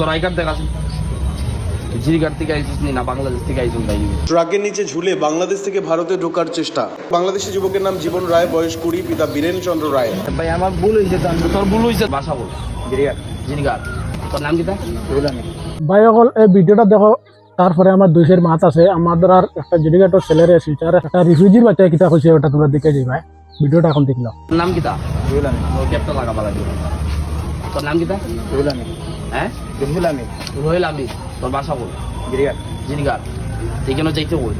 তোর I card দেখাচ্ছি জিরিঘাট থেকে আইছিস নি না বাংলাদেশ থেকে আইছিস ভাই? ট্রাকের নিচে ঝুলে বাংলাদেশ থেকে ভারতে ঢোকার চেষ্টা। বাংলাদেশি যুবকের নাম জীবন রায়, বয়স 20, পিতা বীরেন চন্দ্র রায়। ভাই আমার ভুল হয়েছে, তোর ভুল হয়েছে, ভাষা বল। জিরিঘাট। তোর নাম কি? ভাই অকল এই ভিডিওটা দেখো, তারপরে আমার দুইশের মাছ আছে আমাদের আর একটা জিডিঘাটের ছেলেরে শিলচার একটা রিফিউজির বাচ্চা কিতা হয়েছে ওটা তোমরা দেখে যাই ভাই, ভিডিওটা এখন দেখলাম। নাম কি? ক্যাপটা লাগা পালা দিও। তোর নাম কি? হ্যাঁ রোহেল আমি। তোর ভাষা বল। জিরিঘাট। এখানে যাইতে বল।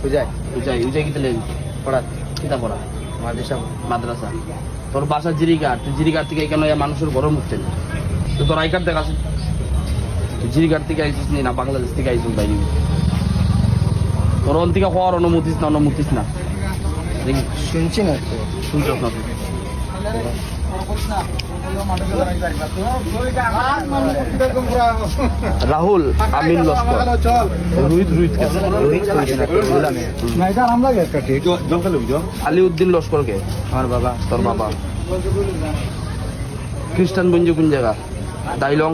উজাই কিতে লেন পড়া কিতা পড়া মাদ্রাসা। তোর বাসা জিরিঘাট, তুই জিরিঘাট থেকে এখানে মানুষের গরম উঠছেন। তো তোর আই কার্ড দেখাচ্ছি জিরিঘাট থেকে আইছিস নি না বাংলাদেশ থেকে আইছিস ভাই? তোর থেকে হওয়ার অনুমতিস না শুনছি না শুনছ না? রাহুল আমিন লস্কর, রোহিত আলিউদ্দিন লস্করকে আমার বাবা। তোর বাবা। খ্রিস্টান পুঞ্জি কোন জায়গা? ডাইলং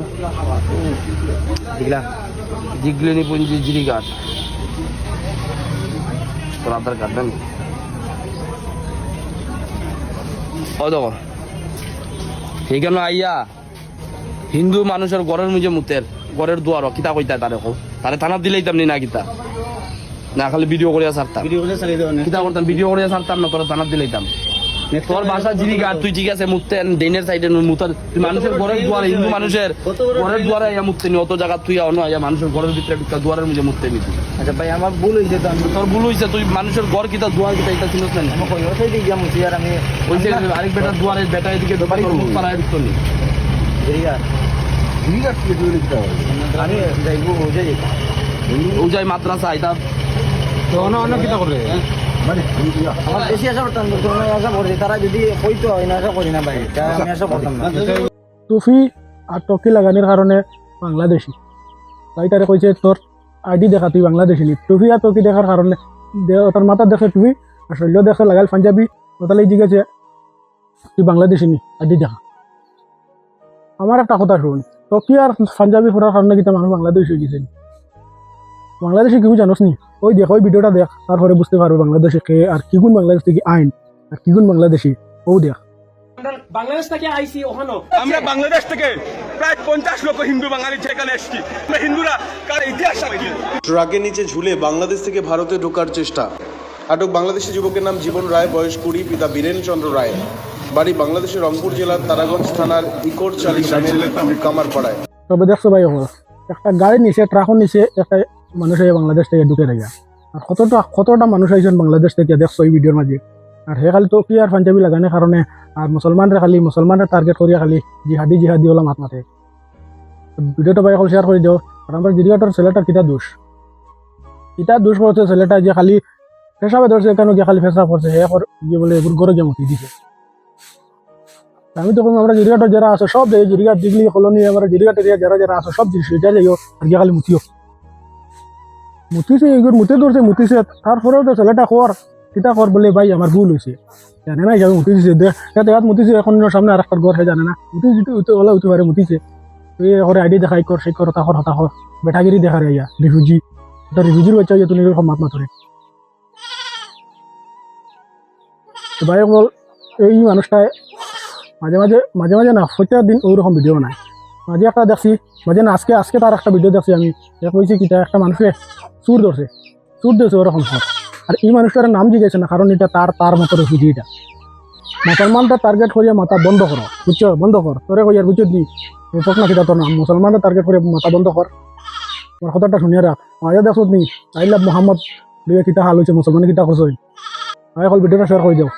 জিগলেনি পুঞ্জি জিরিঘাট। তোর আধার কার্ড দেন ও দেখো সেইখানে আইয়া হিন্দু মানুষের ঘরের মুজে মুতের ঘরের দুয়ার কিতা কইতা তারে তারে থানাত দিলেইতাম নি না কিতা না খালি ভিডিও করিয়া ছাড়তাম কিতা করতাম ভিডিও করিয়া ছাড়তাম না তোরা থানাত দিলেইতাম। তোর বাসা জিরিঘাট, তুই ঠিক আছে মুততেন ডেনের সাইডে মুতার, তুই মানুষের ঘরের দুয়ারে হিন্দু মানুষের ঘরের দুয়ারে আইয়া মুততে নি অত জায়গা তুই অন্য আইয়া মানুষের ঘরের ভিতরে দুয়ারের মুজে মুততে নি। আচ্ছা ভাই আমার ভুল হয়েছে, তোর ভুল হয়েছে, তুই মানুষের ঘর কিতা দুয়ার কিতা এটা চিনিস না? আমি ওই যে আরেক বেটার দুয়ারের বেটা এদিকে পাড়ায় ঢুকতো নি। আমি যাইবো উজাই মাদ্রাসা এটা অন্য কিতা করে আমার বেশি আশা করতাম, আশা করছি তারা যদি কইতো হয় না আশা করি না ভাই, আমি আশা করতাম না। টুফি আর টকি লাগানোর কারণে বাংলাদেশি তাই তারে কইছে তোর আইডি দেখা তুই বাংলাদেশি নি। টুফি আর টকি দেখার কারণে তার মাথা দেখে টুফি আর শৈল্য দেখে লাগাল পাঞ্জাবি, ওতালে জিজ্ঞেছে তুই বাংলাদেশি নি আইডি দেখা। আমার একটা কথা শুন, টকি আর পাঞ্জাবি পড়ার কারণে কিন্তু মানুষ বাংলাদেশ হয়ে গেছে। বাংলাদেশে কেউ জানোস নি? ওই দেখ ওই ভিডিওটা দেখ, তারপরে বুঝতে পারবে বাংলাদেশে কে আর কি গুণ বাংলাদেশ থেকে আইন আর কি গুণ বাংলাদেশি। ও দেখ বাংলাদেশ থেকে আইসি ওখানে আমরা বাংলাদেশ থেকে প্রায় 50 লক্ষ হিন্দু বাঙালি সেখানে এসেছি। আমরা হিন্দুরা কার ইতিহাস সাক্ষী। ট্রাকের নিচে ঝুলে বাংলাদেশ থেকে ভারতে ঢোকার চেষ্টা। আটক বাংলাদেশি যুবকের নাম জীবন রায়, বয়স 20, পিতা বীরেন চন্দ্র রায়, বাড়ি বাংলাদেশের রংপুর জেলার তারাগঞ্জ থানার ইকোরচালি গ্রামের কামারপাড়ায়। তবে দেখছো ভাই একটা গাড়ি নিচে ট্রাকও নিচে একটা মানুষ বাংলাদেশ থেকে ঢুকে থাকে। আর কতটা মানুষ আইছেন বাংলাদেশ থেকে দেখছো এই ভিডিওর মাঝে। আর সে খালি টকি আর পাঞ্জাবি লাগানোর কারণে আর মুসলমানরা টার্গেট করিয়া খালি জিহাদি ওলা মাত মাতে। ভিডিওটা ভাই শেয়ার করে দিও। আর আমরা জিরিঘাটের ছেলেটার কিতা দোষ করছে ছেলেটা যে খালি পেশাবে ধরছে কেন যে খালি পেশা করছে হে গিয়ে বলে এগুলো গরো জমতি দিছে। আমি তো আমরা জিরিঘাটের যারা আছে সব জিরিঘাট দিগলি কলোনি আমরা জিরিঘাট এরিয়া যারা আছে সব সেটা যাইও আর গিয়ে খালি মুতিছে এগুলো মুতে ধরছে মুতিছে। তারপরেও তো ছেলেটা কিতা কর বলে ভাই আমার ভুল হয়েছে জানে না হিসাবে মুতি দিছে দেখাত মুতিছে। এখন সামনে আর একটা ঘর সে জানে না উঠতে পারে মুতিছে। তুই এখন আইডি দেখাই কর সেই কর হতা বেটাগিরি দেখা রে রিফিউজির বাচ্চা হইয়া তুমি মাত মাতরে ভাই বল। এই মানুষটায় মাঝে মাঝে না প্রত্যেক দিন ওইরকম ভিডিও বানায়। মাঝে একটা দেখছি মাঝে না আজকে তার একটা ভিডিও দেখছি আমি, কইছি কি একটা মানুষে চুর ধরছে ওরকম সব। আর এই মানুষটার নাম জিজ্ঞেস না, কারণ এটা তার মতো রেফিউজি। এটা মুসলমানটা টার্গেট করিয়া মাথা বন্ধ করো, বুঝছো? বন্ধ কর তোরে কইয়ার বুঝছো নি না কিটা তোর নাম মুসলমানটা টার্গেট করে মাথা বন্ধ কর। আমার কথাটা শুনিয়ে রাখ। মাঝে দেখছো নি আই লাভ মোহাম্মদ কিতা হাল হয়েছে মুসলমান কিতা করছো। আমি এখন ভিডিওটা শেয়ার করে যাও।